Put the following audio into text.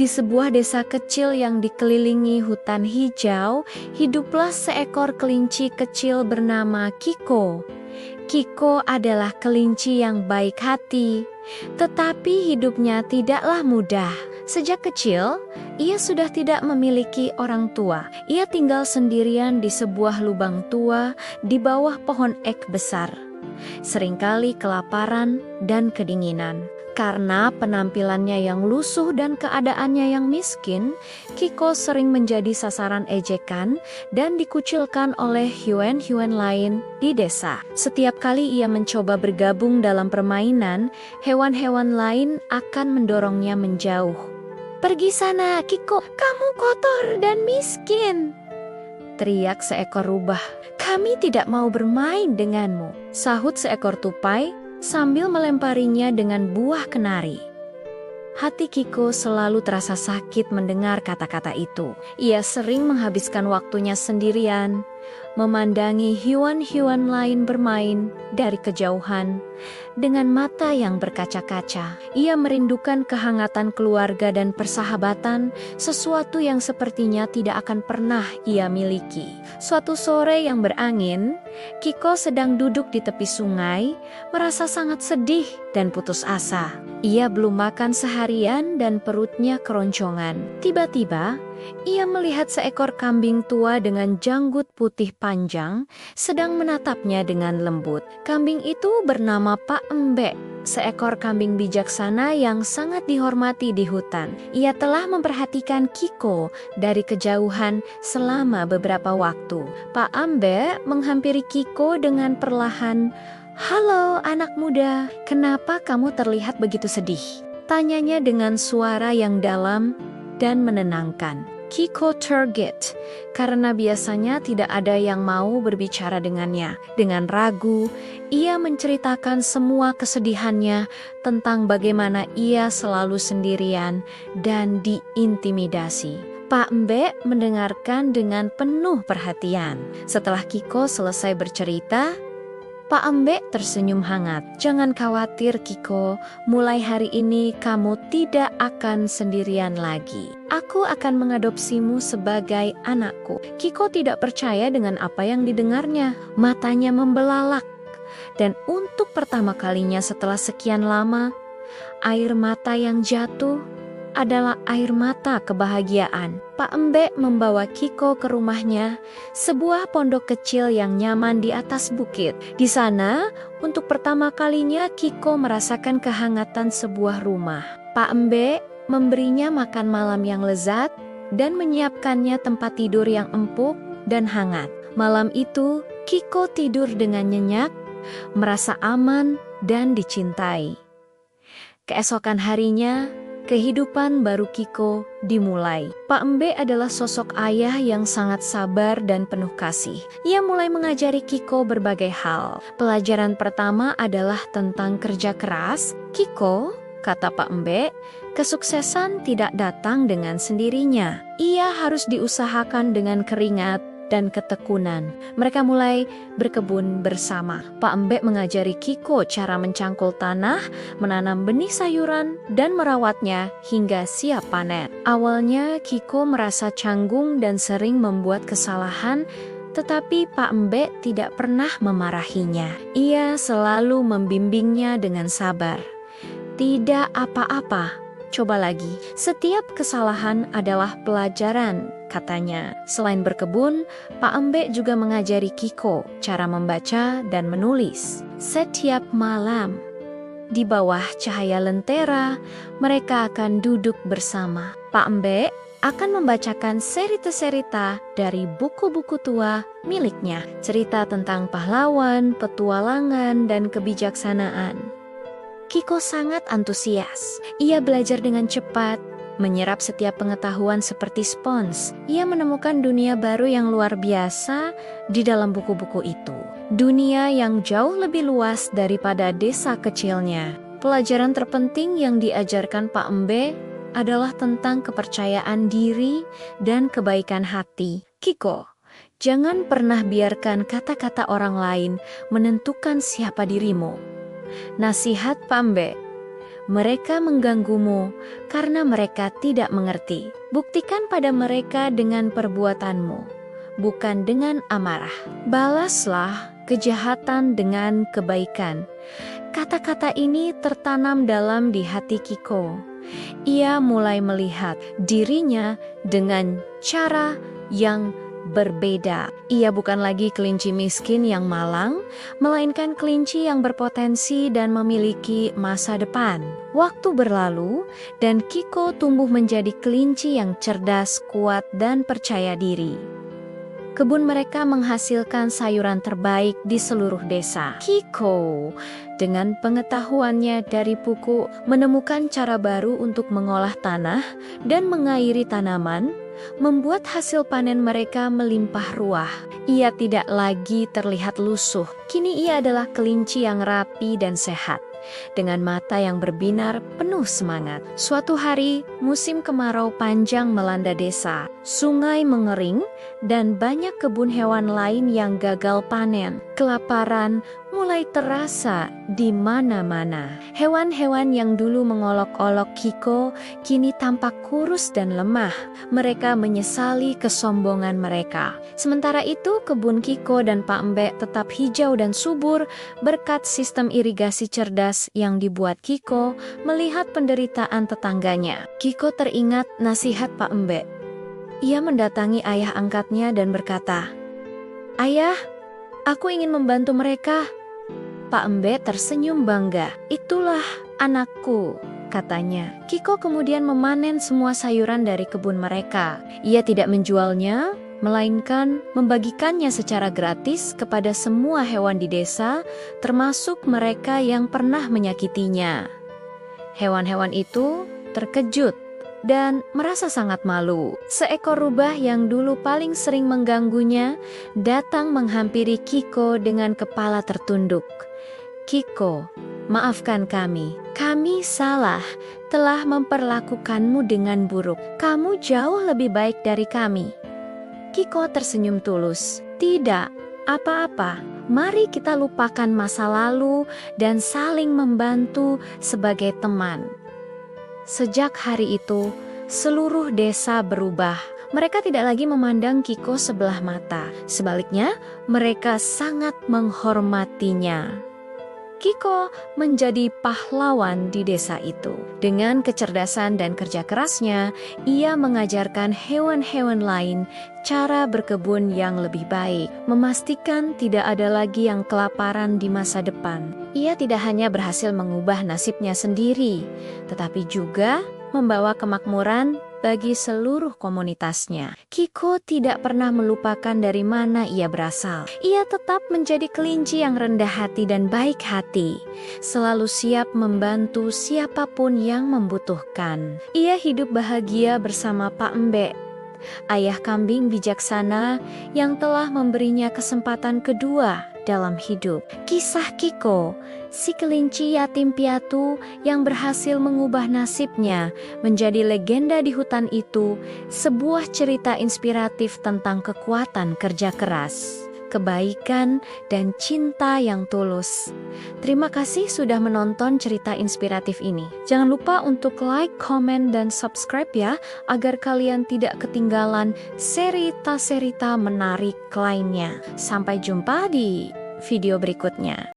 Di sebuah desa kecil yang dikelilingi hutan hijau, hiduplah seekor kelinci kecil bernama Kiko. Kiko adalah kelinci yang baik hati, tetapi hidupnya tidaklah mudah. Sejak kecil, ia sudah tidak memiliki orang tua. Ia tinggal sendirian di sebuah lubang tua di bawah pohon ek besar. Seringkali kelaparan dan kedinginan. Karena penampilannya yang lusuh dan keadaannya yang miskin, Kiko sering menjadi sasaran ejekan dan dikucilkan oleh hewan-hewan lain di desa. Setiap kali ia mencoba bergabung dalam permainan, hewan-hewan lain akan mendorongnya menjauh. "Pergi sana, Kiko, kamu kotor dan miskin!" teriak seekor rubah. "Kami tidak mau bermain denganmu," sahut seekor tupai sambil melemparinya dengan buah kenari. Hati Kiko selalu terasa sakit mendengar kata-kata itu. Ia sering menghabiskan waktunya sendirian, memandangi hewan-hewan lain bermain dari kejauhan. Dengan mata yang berkaca-kaca, ia merindukan kehangatan keluarga dan persahabatan, sesuatu yang sepertinya tidak akan pernah ia miliki. Suatu sore yang berangin, Kiko sedang duduk di tepi sungai, merasa sangat sedih dan putus asa. Ia belum makan seharian dan perutnya keroncongan. Tiba-tiba, ia melihat seekor kambing tua dengan janggut putih panjang sedang menatapnya dengan lembut. Kambing itu bernama Pak Embe, seekor kambing bijaksana yang sangat dihormati di hutan. Ia telah memperhatikan Kiko dari kejauhan selama beberapa waktu. Pak Embe menghampiri Kiko dengan perlahan. "Halo anak muda, kenapa kamu terlihat begitu sedih?" tanyanya dengan suara yang dalam dan menenangkan. Kiko terget karena biasanya tidak ada yang mau berbicara dengannya. Dengan ragu, ia menceritakan semua kesedihannya tentang bagaimana ia selalu sendirian dan diintimidasi. Pak Embe mendengarkan dengan penuh perhatian. Setelah Kiko selesai bercerita, Pak Embe tersenyum hangat. "Jangan khawatir Kiko, mulai hari ini kamu tidak akan sendirian lagi. Aku akan mengadopsimu sebagai anakku." Kiko tidak percaya dengan apa yang didengarnya. Matanya membelalak. Dan untuk pertama kalinya setelah sekian lama, air mata yang jatuh adalah air mata kebahagiaan. Pak Embe membawa Kiko ke rumahnya, sebuah pondok kecil yang nyaman di atas bukit. Di sana, untuk pertama kalinya Kiko merasakan kehangatan sebuah rumah. Pak Embe memberinya makan malam yang lezat dan menyiapkannya tempat tidur yang empuk dan hangat. Malam itu, Kiko tidur dengan nyenyak, merasa aman dan dicintai. Keesokan harinya, kehidupan baru Kiko dimulai. Pak Embe adalah sosok ayah yang sangat sabar dan penuh kasih. Ia mulai mengajari Kiko berbagai hal. Pelajaran pertama adalah tentang kerja keras. "Kiko," kata Pak Embe, "kesuksesan tidak datang dengan sendirinya. Ia harus diusahakan dengan keringat dan ketekunan." Mereka mulai berkebun bersama. Pak Embe mengajari Kiko cara mencangkul tanah, menanam benih sayuran, dan merawatnya hingga siap panen. Awalnya Kiko merasa canggung dan sering membuat kesalahan, tetapi Pak Embe tidak pernah memarahinya. Ia selalu membimbingnya dengan sabar. "Tidak apa-apa, coba lagi. Setiap kesalahan adalah pelajaran," katanya. Selain berkebun, Pak Embe juga mengajari Kiko cara membaca dan menulis. Setiap malam, di bawah cahaya lentera, mereka akan duduk bersama. Pak Embe akan membacakan cerita-cerita dari buku-buku tua miliknya. Cerita tentang pahlawan, petualangan, dan kebijaksanaan. Kiko sangat antusias. Ia belajar dengan cepat, menyerap setiap pengetahuan seperti spons. Ia menemukan dunia baru yang luar biasa di dalam buku-buku itu. Dunia yang jauh lebih luas daripada desa kecilnya. Pelajaran terpenting yang diajarkan Pak Embe adalah tentang kepercayaan diri dan kebaikan hati. "Kiko, jangan pernah biarkan kata-kata orang lain menentukan siapa dirimu," nasihat Pak Embe. Mereka mengganggumu karena mereka tidak mengerti. Buktikan pada mereka dengan perbuatanmu, bukan dengan amarah. Balaslah kejahatan dengan kebaikan. Kata-kata ini tertanam dalam di hati Kiko. Ia mulai melihat dirinya dengan cara yang berbeda. Ia bukan lagi kelinci miskin yang malang, melainkan kelinci yang berpotensi dan memiliki masa depan. Waktu berlalu, dan Kiko tumbuh menjadi kelinci yang cerdas, kuat, dan percaya diri. Kebun mereka menghasilkan sayuran terbaik di seluruh desa. Kiko, dengan pengetahuannya dari buku, menemukan cara baru untuk mengolah tanah dan mengairi tanaman, membuat hasil panen mereka melimpah ruah. Ia tidak lagi terlihat lusuh. Kini ia adalah kelinci yang rapi dan sehat, dengan mata yang berbinar penuh semangat. Suatu hari, musim kemarau panjang melanda desa. Sungai mengering dan banyak kebun hewan lain yang gagal panen. Kelaparan mulai terasa di mana-mana. Hewan-hewan yang dulu mengolok-olok Kiko kini tampak kurus dan lemah. Mereka menyesali kesombongan mereka. Sementara itu, kebun Kiko dan Pak Embe tetap hijau dan subur berkat sistem irigasi cerdas yang dibuat Kiko melihat penderitaan tetangganya. Kiko teringat nasihat Pak Embe. Ia mendatangi ayah angkatnya dan berkata, "Ayah, aku ingin membantu mereka." Pak Embe tersenyum bangga. "Itulah anakku," katanya. Kiko kemudian memanen semua sayuran dari kebun mereka. Ia tidak menjualnya, melainkan membagikannya secara gratis kepada semua hewan di desa, termasuk mereka yang pernah menyakitinya. Hewan-hewan itu terkejut dan merasa sangat malu. Seekor rubah yang dulu paling sering mengganggunya datang menghampiri Kiko dengan kepala tertunduk. "Kiko, maafkan kami. Kami salah, telah memperlakukanmu dengan buruk. Kamu jauh lebih baik dari kami." Kiko tersenyum tulus. "Tidak, apa-apa. Mari kita lupakan masa lalu dan saling membantu sebagai teman." Sejak hari itu, seluruh desa berubah. Mereka tidak lagi memandang Kiko sebelah mata. Sebaliknya, mereka sangat menghormatinya. Kiko menjadi pahlawan di desa itu. Dengan kecerdasan dan kerja kerasnya, ia mengajarkan hewan-hewan lain cara berkebun yang lebih baik, memastikan tidak ada lagi yang kelaparan di masa depan. Ia tidak hanya berhasil mengubah nasibnya sendiri, tetapi juga membawa kemakmuran bagi seluruh komunitasnya. Kiko tidak pernah melupakan dari mana ia berasal. Ia tetap menjadi kelinci yang rendah hati dan baik hati, selalu siap membantu siapapun yang membutuhkan. Ia hidup bahagia bersama Pak Embe, ayah kambing bijaksana yang telah memberinya kesempatan kedua dalam hidup. Kisah Kiko, si kelinci yatim piatu yang berhasil mengubah nasibnya menjadi legenda di hutan itu, sebuah cerita inspiratif tentang kekuatan kerja keras, kebaikan, dan cinta yang tulus. Terima kasih sudah menonton cerita inspiratif ini. Jangan lupa untuk like, komen, dan subscribe ya, agar kalian tidak ketinggalan cerita-cerita menarik lainnya. Sampai jumpa di video berikutnya.